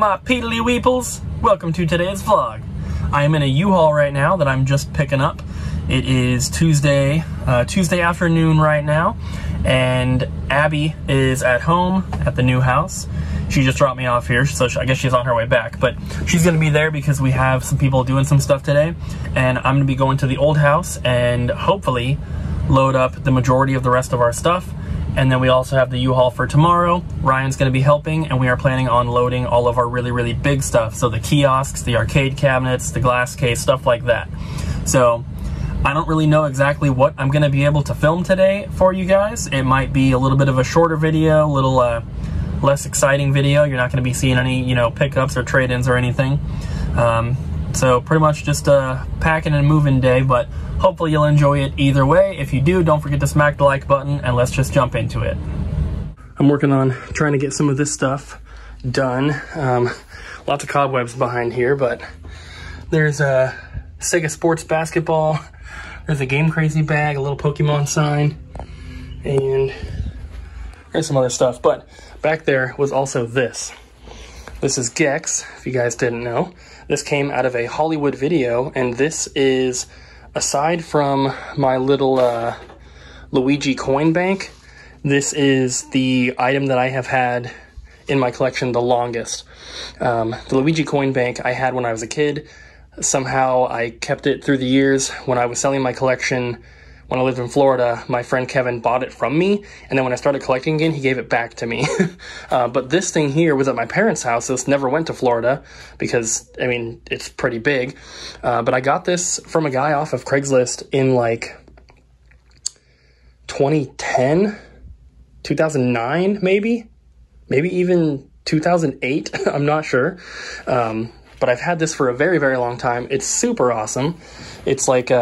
my peedly weeples? Welcome to today's vlog. I am in a U-Haul right now that I'm just picking up. It is Tuesday afternoon right now, and Abby is at home at the new house. She just dropped me off here, so I guess she's on her way back, but she's gonna be there because we have some people doing some stuff today, and I'm gonna be going to the old house and hopefully load up the majority of the rest of our stuff. And then we also have the U-Haul for tomorrow. Ryan's gonna be helping, and we are planning on loading all of our really, really big stuff. So the kiosks, the arcade cabinets, the glass case, stuff like that. So I don't really know exactly what I'm gonna be able to film today for you guys. It might be a little bit of a shorter video, a little less exciting video. You're not gonna be seeing any, pickups or trade-ins or anything. So pretty much just a packing and moving day, but hopefully you'll enjoy it either way. If you do, don't forget to smack the like button, and let's just jump into it. I'm working on trying to get some of this stuff done. Lots of cobwebs behind here, but there's a Sega Sports basketball, there's a Game Crazy bag, a little Pokemon sign, and there's some other stuff. But back there was also this. This is Gex, if you guys didn't know. This came out of a Hollywood video, and this is, aside from my little Luigi coin bank, this is the item that I have had in my collection the longest. The Luigi coin bank I had when I was a kid. Somehow I kept it through the years. When I was selling my collection when I lived in Florida, my friend Kevin bought it from me, and then when I started collecting again, he gave it back to me. But this thing here was at my parents' house. This never went to Florida because, I mean, it's pretty big. But I got this from a guy off of Craigslist in like 2010, 2009, maybe even 2008. I'm not sure. But I've had this for a very, very long time. It's super awesome. It's like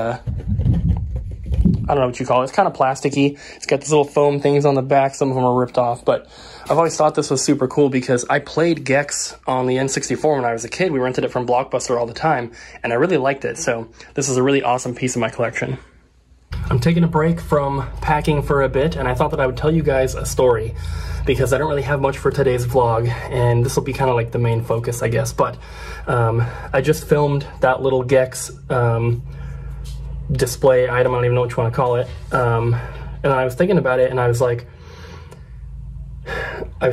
I don't know what you call it. It's kind of plasticky. It's got these little foam things on the back. Some of them are ripped off, but I've always thought this was super cool because I played Gex on the N64 when I was a kid. We rented it from Blockbuster all the time, and I really liked it. So this is a really awesome piece of my collection. I'm taking a break from packing for a bit, and I thought that I would tell you guys a story because I don't really have much for today's vlog, and this will be kind of like the main focus, I guess. But I just filmed that little Gex display item, I don't even know what you want to call it, and I was thinking about it, and I was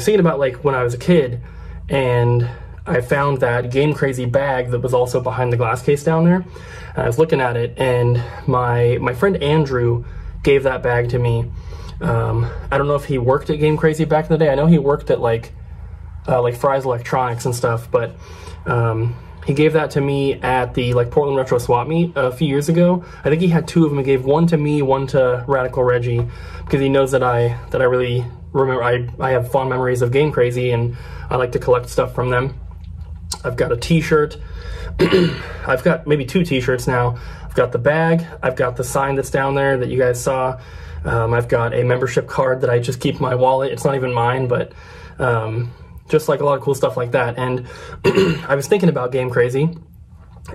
thinking about like when I was a kid, and I found that Game Crazy bag that was also behind the glass case down there, and I was looking at it, and my friend Andrew gave that bag to me. I don't know if he worked at Game Crazy back in the day. I know he worked at like Fry's Electronics and stuff, but he gave that to me at the Portland Retro Swap Meet a few years ago. I think he had two of them. He gave one to me, one to Radical Reggie, because he knows that I really remember. I have fond memories of Game Crazy, and I like to collect stuff from them. I've got a T-shirt. I've got maybe two T-shirts now. I've got the bag. I've got the sign that's down there that you guys saw. I've got a membership card that I just keep in my wallet. It's not even mine, but just like a lot of cool stuff like that. And I was thinking about Game Crazy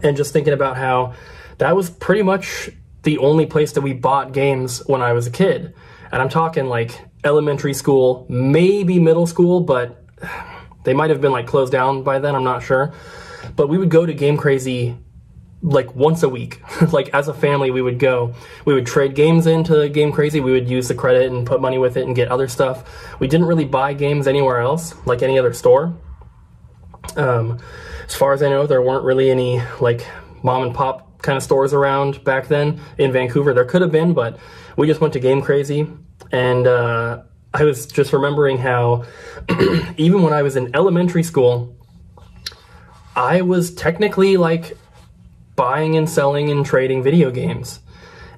and just thinking about how that was pretty much the only place that we bought games when I was a kid. And I'm talking like elementary school, maybe middle school, but they might have been like closed down by then, I'm not sure. But we would go to Game Crazy like once a week. Like as a family, we would go. We would trade games into Game Crazy. We would use the credit and put money with it and get other stuff. We didn't really buy games anywhere else, like any other store. As far as I know, there weren't really any like mom and pop kind of stores around back then in Vancouver. There could have been, but we just went to Game Crazy. And I was just remembering how even when I was in elementary school, I was technically like buying and selling and trading video games.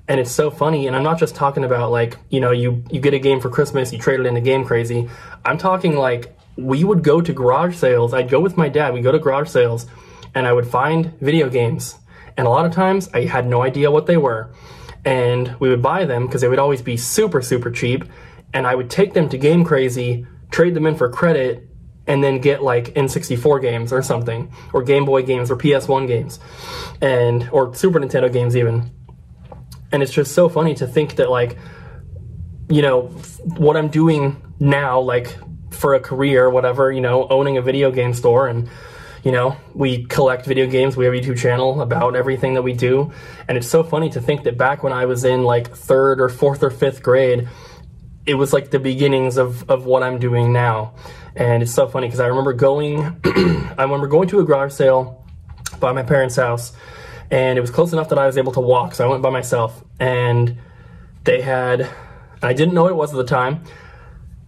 And it's so funny, and I'm not just talking about like, you get a game for Christmas, you trade it into Game Crazy. I'm talking like we would go to garage sales. I'd go with my dad, we'd go to garage sales, and I would find video games. And a lot of times I had no idea what they were. And we would buy them because they would always be super, super cheap. And I would take them to Game Crazy, trade them in for credit, and then get like N64 games or something, or Game Boy games, or PS1 games, or Super Nintendo games even. And it's just so funny to think that like, what I'm doing now, like for a career, whatever, you know, owning a video game store. And, you know, we collect video games. We have a YouTube channel about everything that we do. And it's so funny to think that back when I was in like 3rd or 4th or 5th grade, it was like the beginnings of what I'm doing now. And it's so funny because I remember going to a garage sale by my parents' house, and it was close enough that I was able to walk, so I went by myself. And they had, I didn't know what it was at the time,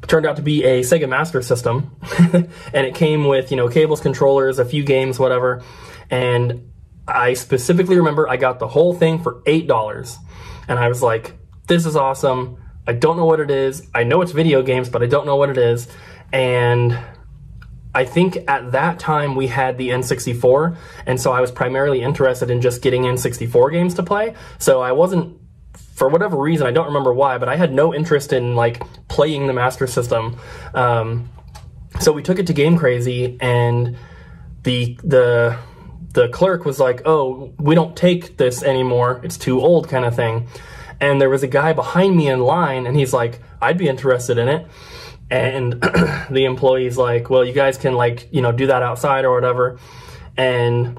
it turned out to be a Sega Master System. And it came with, you know, cables, controllers, a few games, whatever. And I specifically remember I got the whole thing for $8. And I was like, this is awesome. I don't know what it is. I know it's video games, but I don't know what it is. And I think at that time we had the N64, and so I was primarily interested in just getting N64 games to play. So I wasn't, for whatever reason, I don't remember why, but I had no interest in like playing the Master System. So we took it to Game Crazy, and the clerk was like, "Oh, we don't take this anymore. It's too old," kind of thing. And there was a guy behind me in line, and he's like, "I'd be interested in it." And the employee's like, "Well, you guys can, like, you know, do that outside or whatever." And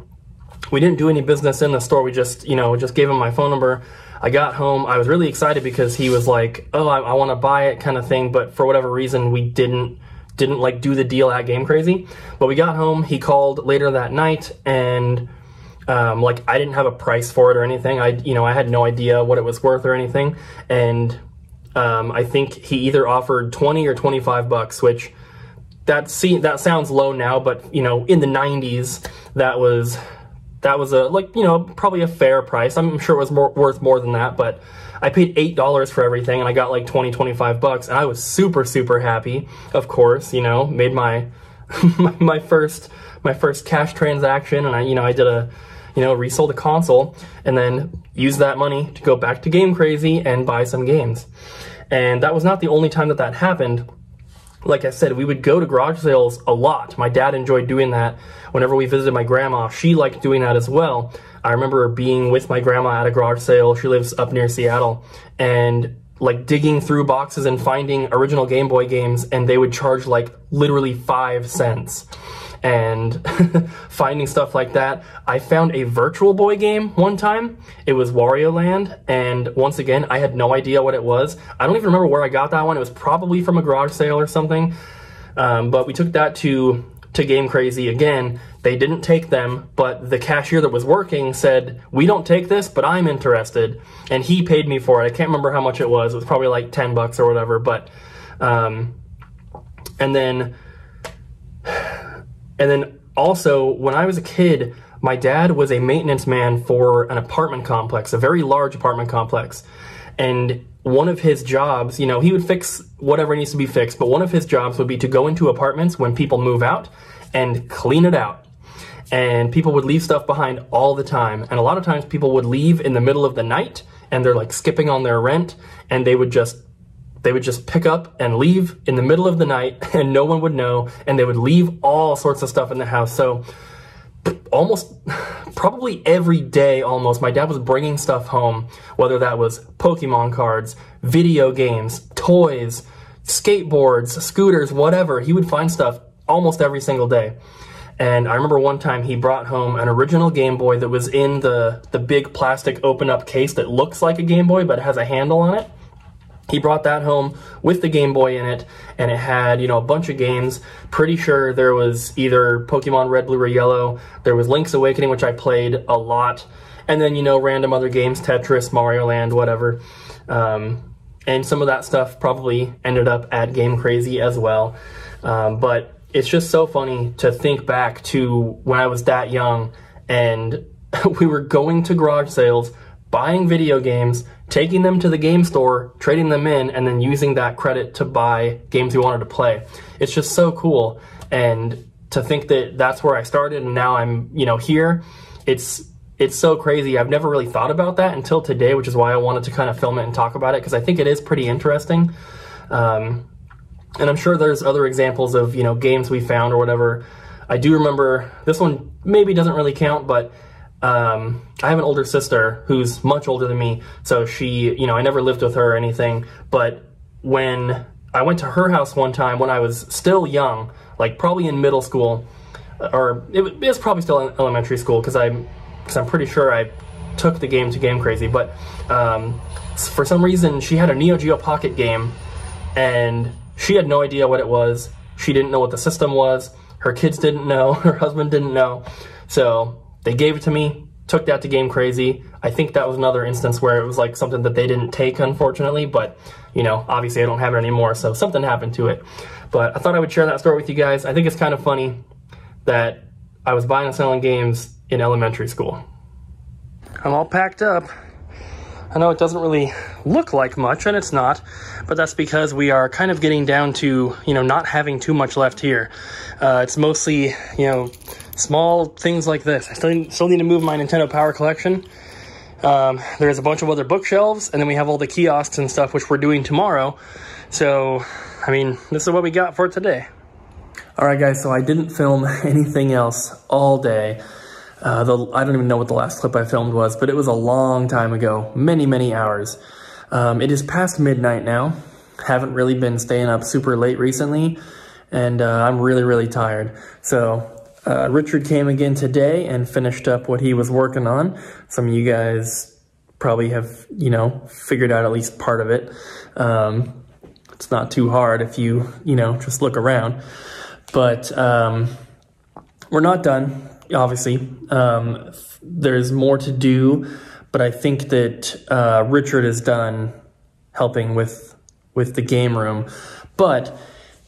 we didn't do any business in the store. We just, you know, just gave him my phone number. I got home. I was really excited because he was like, "Oh, I want to buy it," kind of thing. But for whatever reason, we didn't like do the deal at Game Crazy. But we got home. He called later that night, and like, I didn't have a price for it or anything. I had no idea what it was worth or anything. And I think he either offered 20 or 25 bucks, which that sounds low now, but, you know, in the 90s, that was a, like, you know, probably a fair price. I'm sure it was worth more than that, but I paid $8 for everything, and I got like 20, 25 bucks, and I was super, super happy. Of course, you know, made my my first cash transaction, and I did a, you know, resold a console, and then used that money to go back to Game Crazy and buy some games. And that was not the only time that happened. Like I said, we would go to garage sales a lot. My dad enjoyed doing that. Whenever we visited my grandma, she liked doing that as well. I remember being with my grandma at a garage sale. She lives up near Seattle. And like digging through boxes and finding original Game Boy games, and they would charge like literally 5 cents. And finding stuff like that. I found a Virtual Boy game one time. It was Wario Land, and once again, I had no idea what it was. I don't even remember where I got that one. It was probably from a garage sale or something. But we took that to Game Crazy again. They didn't take them, but the cashier that was working said, "We don't take this, but I'm interested." And he paid me for it. I can't remember how much it was. It was probably like 10 bucks or whatever. But, and then also, when I was a kid, my dad was a maintenance man for an apartment complex, a very large apartment complex. And one of his jobs, you know, he would fix whatever needs to be fixed, but one of his jobs would be to go into apartments when people move out and clean it out. And people would leave stuff behind all the time. And a lot of times people would leave in the middle of the night, and they're like skipping on their rent, and they would just pick up and leave in the middle of the night, and no one would know, and they would leave all sorts of stuff in the house. So probably every day almost, my dad was bringing stuff home, whether that was Pokemon cards, video games, toys, skateboards, scooters, whatever. He would find stuff almost every single day. And I remember one time he brought home an original Game Boy that was in the big plastic open-up case that looks like a Game Boy, but it has a handle on it. He brought that home with the Game Boy in it, and it had, you know, a bunch of games. Pretty sure there was either Pokemon Red, Blue, or Yellow. There was Link's Awakening, which I played a lot. And then, you know, random other games, Tetris, Mario Land, whatever. And some of that stuff probably ended up at Game Crazy as well. But it's just so funny to think back to when I was that young, and we were going to garage sales, buying video games, taking them to the game store, trading them in, and then using that credit to buy games we wanted to play. It's just so cool. And to think that that's where I started, and now I'm, you know, here, it's so crazy. I've never really thought about that until today, which is why I wanted to kind of film it and talk about it, because I think it is pretty interesting. And I'm sure there's other examples of, you know, games we found or whatever. I do remember, this one maybe doesn't really count, but I have an older sister who's much older than me, so she, you know, I never lived with her or anything, but when I went to her house one time when I was still young, like probably in middle school, or it was probably still in elementary school, because I'm pretty sure I took the game to Game Crazy, but for some reason she had a Neo Geo Pocket game, and she had no idea what it was. She didn't know what the system was. Her kids didn't know. Her husband didn't know. So they gave it to me, took that to Game Crazy. I think that was another instance where it was like something that they didn't take, unfortunately, but you know, obviously I don't have it anymore, so something happened to it. But I thought I would share that story with you guys. I think it's kind of funny that I was buying and selling games in elementary school. I'm all packed up. I know it doesn't really look like much, and it's not, but that's because we are kind of getting down to, you know, not having too much left here. It's mostly, you know, small things like this. I still need to move my Nintendo Power collection. There's a bunch of other bookshelves, and then we have all the kiosks and stuff, which we're doing tomorrow. So, I mean, this is what we got for today. All right, guys, so I didn't film anything else all day. I don't even know what the last clip I filmed was, but it was a long time ago, many hours. It is past midnight now. Haven't really been staying up super late recently, and I'm really tired. So Richard came again today and finished up what he was working on. Some of you guys probably have, you know, figured out at least part of it. It's not too hard if you know, just look around. But we're not done. Obviously, there's more to do, but I think that Richard is done helping with the game room, but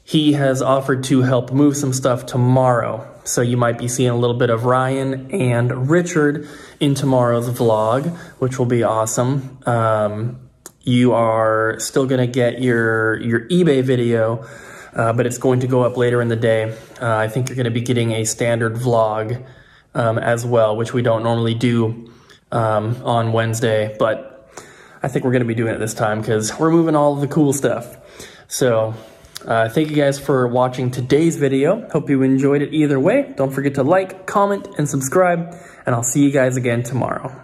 he has offered to help move some stuff tomorrow. So you might be seeing a little bit of Ryan and Richard in tomorrow's vlog, which will be awesome. You are still gonna get your eBay video, but it's going to go up later in the day. I think you're going to be getting a standard vlog as well, which we don't normally do on Wednesday, but I think we're going to be doing it this time because we're moving all of the cool stuff. So thank you guys for watching today's video. Hope you enjoyed it either way. Don't forget to like, comment, and subscribe, and I'll see you guys again tomorrow.